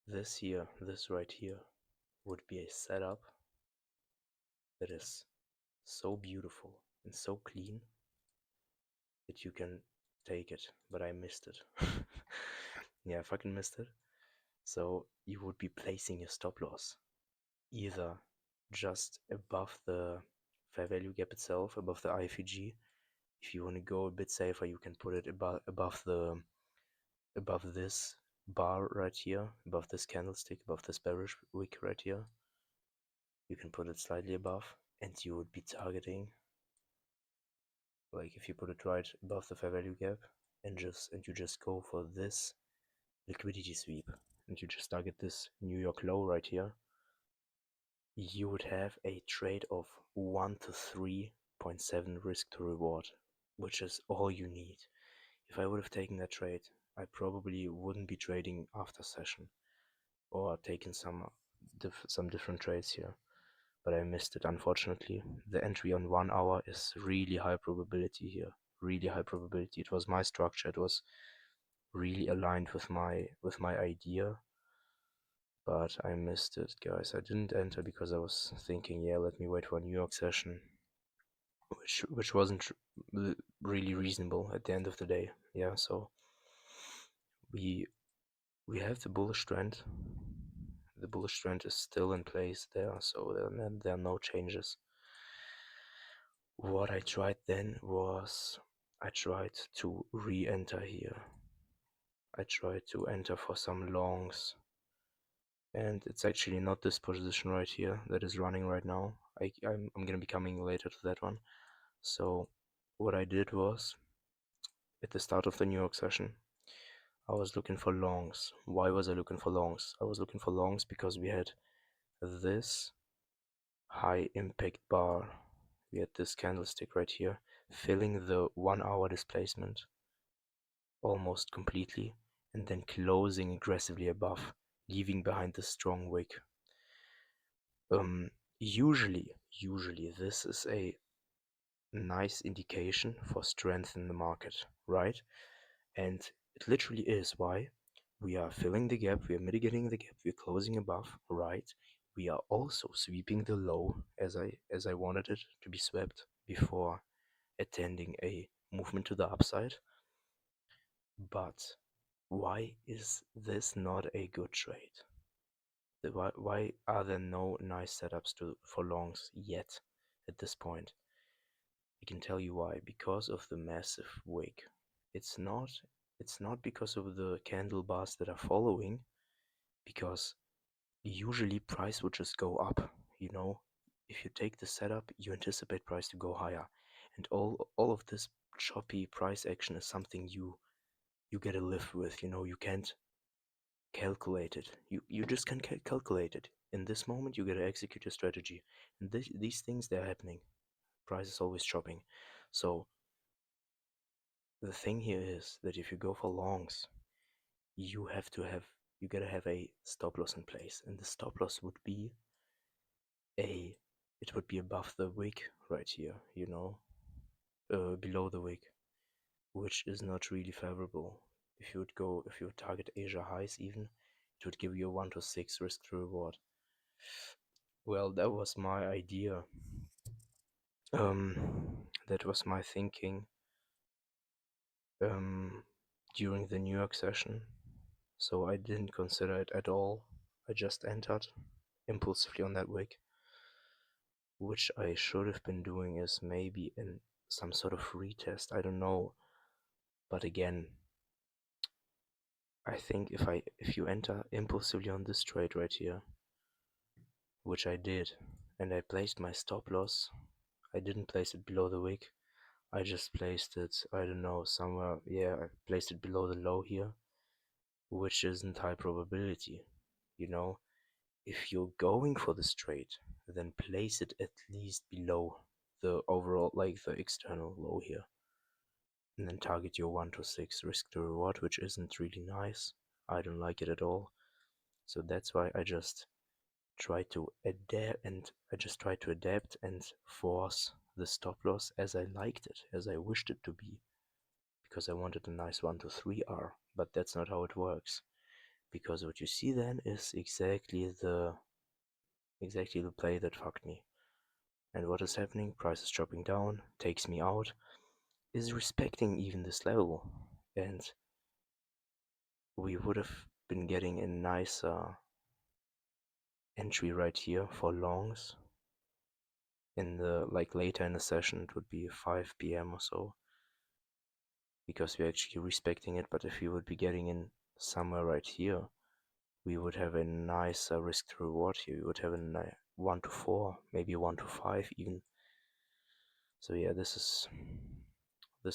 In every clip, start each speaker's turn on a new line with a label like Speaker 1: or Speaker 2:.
Speaker 1: this right here, would be a setup that is so beautiful and so clean that you can take it, but I missed it. Yeah, I fucking missed it. So you would be placing your stop loss either just above the fair value gap itself, above the IFEG. If you want to go a bit safer, you can put it above this bar right here, above this candlestick, above this bearish wick right here. You can put it slightly above, and you would be targeting, like if you put it right above the fair value gap, and you just go for this liquidity sweep, and you just target this New York low right here, you would have a trade of 1 to 3.7 risk to reward, which is all you need. If I would have taken that trade, I probably wouldn't be trading after session or taking some different trades here. But I missed it, unfortunately. The entry on 1 hour is really high probability here. Really high probability. It was my structure. It was really aligned with my idea, but I missed it, guys. I didn't enter because I was thinking, yeah, let me wait for a New York session, which wasn't really reasonable at the end of the day. Yeah, so we have the bullish trend. The bullish trend is still in place there, so there are no changes. What I tried then was I tried to re-enter here. I tried to enter for some longs, and it's actually not this position right here that is running right now. I'm gonna be coming later to that one. So what I did was, at the start of the New York session, I was looking for longs. Why was I looking for longs? I was looking for longs because we had this high impact bar. We had this candlestick right here filling the 1 hour displacement almost completely, and then closing aggressively above, leaving behind the strong wick. Usually this is a nice indication for strength in the market, right? And it literally is. Why? We are filling the gap, we are mitigating the gap, we're closing above, right? We are also sweeping the low as I wanted it to be swept before attending a movement to the upside. But why is this not a good trade? Why are there no nice setups for longs yet at this point? I can tell you why. Because of the massive wick. It's not because of the candle bars that are following, because usually price would just go up, you know. If you take the setup, you anticipate price to go higher. And all of this choppy price action is something you gotta live with, you know. You can't calculate it. You just can't calculate it. In this moment, you gotta execute your strategy. And these things, they're happening. Price is always chopping. So the thing here is that if you go for longs, you gotta have a stop loss in place, and the stop loss would be it would be above the wick right here, you know, below the wick, which is not really favorable. If you would target Asia highs even, it would give you a 1 to 6 risk to reward. Well, that was my idea. That was my thinking during the New York session. So I didn't consider it at all. I just entered impulsively on that wick. Which I should have been doing is maybe in some sort of retest, I don't know. But again, I think if you enter impulsively on this trade right here, which I did, and I placed my stop loss, I didn't place it below the wick. I just placed it, I don't know, somewhere, yeah, I placed it below the low here, which isn't high probability, you know. If you're going for this trade, then place it at least below the overall, like the external low here, and then target your 1 to 6 risk to reward, which isn't really nice. I don't like it at all. So that's why I just try to adapt and force the stop loss as I liked it, as I wished it to be, because I wanted a nice 1 to 3 R, but that's not how it works. because what you see then is exactly the play that fucked me. And what is happening? Price is dropping down, takes me out, is respecting even this level, and we would have been getting a nice entry right here for longs in the like later in the session. It would be 5 p.m. or so, because we're actually respecting it. But if we would be getting in somewhere right here, we would have a nice risk to reward here. We would have a 1 to 4, maybe 1 to 5 even. So yeah, this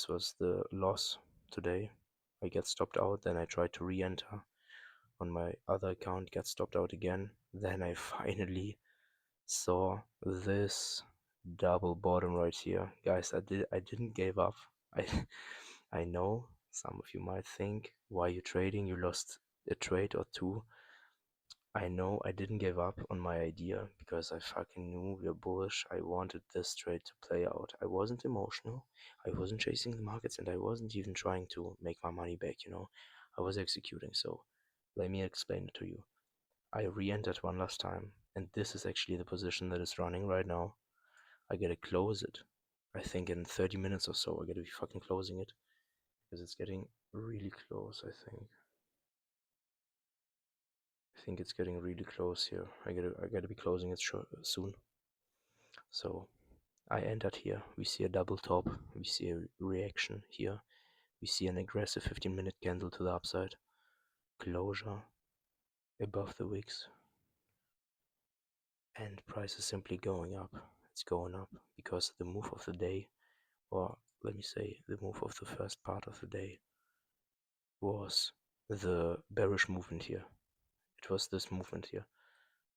Speaker 1: was the loss today. I get stopped out, then I try to re-enter on my other account, get stopped out again. Then I finally saw this double bottom right here. Guys, I didn't give up. I I know some of you might think, why you trading? You lost a trade or two. I know I didn't give up on my idea because I fucking knew we're bullish. I wanted this trade to play out. I wasn't emotional. I wasn't chasing the markets, and I wasn't even trying to make my money back. I was executing. So let me explain it to you. I re-entered one last time, and this is actually the position that is running right now. I gotta close it. I think in 30 minutes or so I gotta be fucking closing it because it's getting really close. I think it's getting really close here. I gotta be closing it soon. So I entered here. We see a double top. We see a reaction here. We see an aggressive 15-minute candle to the upside. Closure above the wicks. And price is simply going up. It's going up because the move of the day, or let me say the move of the first part of the day, was the bearish movement here. It was this movement here.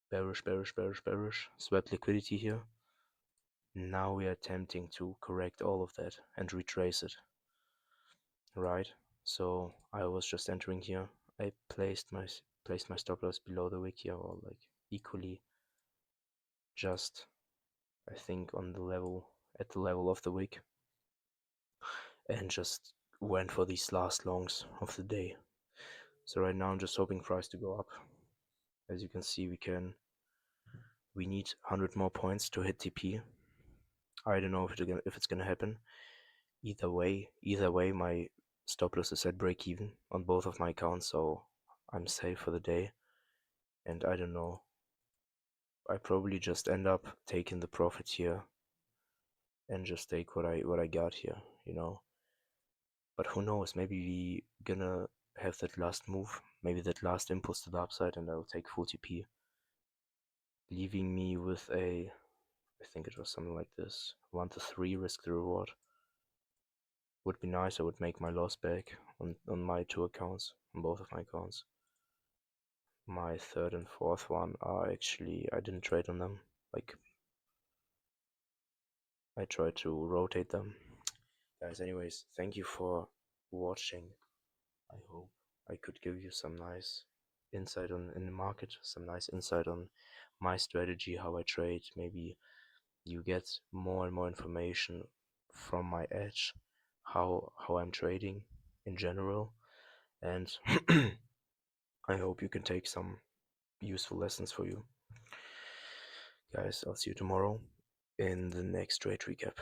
Speaker 1: Bearish, bearish, bearish, bearish. Swept liquidity here. Now we are attempting to correct all of that and retrace it. Right? So I was just entering here. I placed my stop loss below the wick here, or like equally, just I think on the level at the level of the wick, and just went for these last longs of the day. So right now I'm just hoping price to go up. As you can see, we need 100 more points to hit TP. I don't know if it's gonna happen. Either way, my stop loss is at break even on both of my accounts, so I'm safe for the day. And I don't know. I probably just end up taking the profit here and just take what I got here. But who knows? Maybe we gonna have that last move, maybe that last impulse to the upside, and I'll take full TP, leaving me with I think it was something like this, 1 to 3 risk to reward. Would be nice. I would make my loss back on my two accounts, on both of my accounts. My third and fourth one are actually, I didn't trade on them. Like, I tried to rotate them. Guys, anyways, thank you for watching. I hope I could give you some nice insight in the market, some nice insight on my strategy, how I trade. Maybe you get more and more information from my edge, how I'm trading in general, and I hope you can take some useful lessons for you. Guys, I'll see you tomorrow in the next trade recap.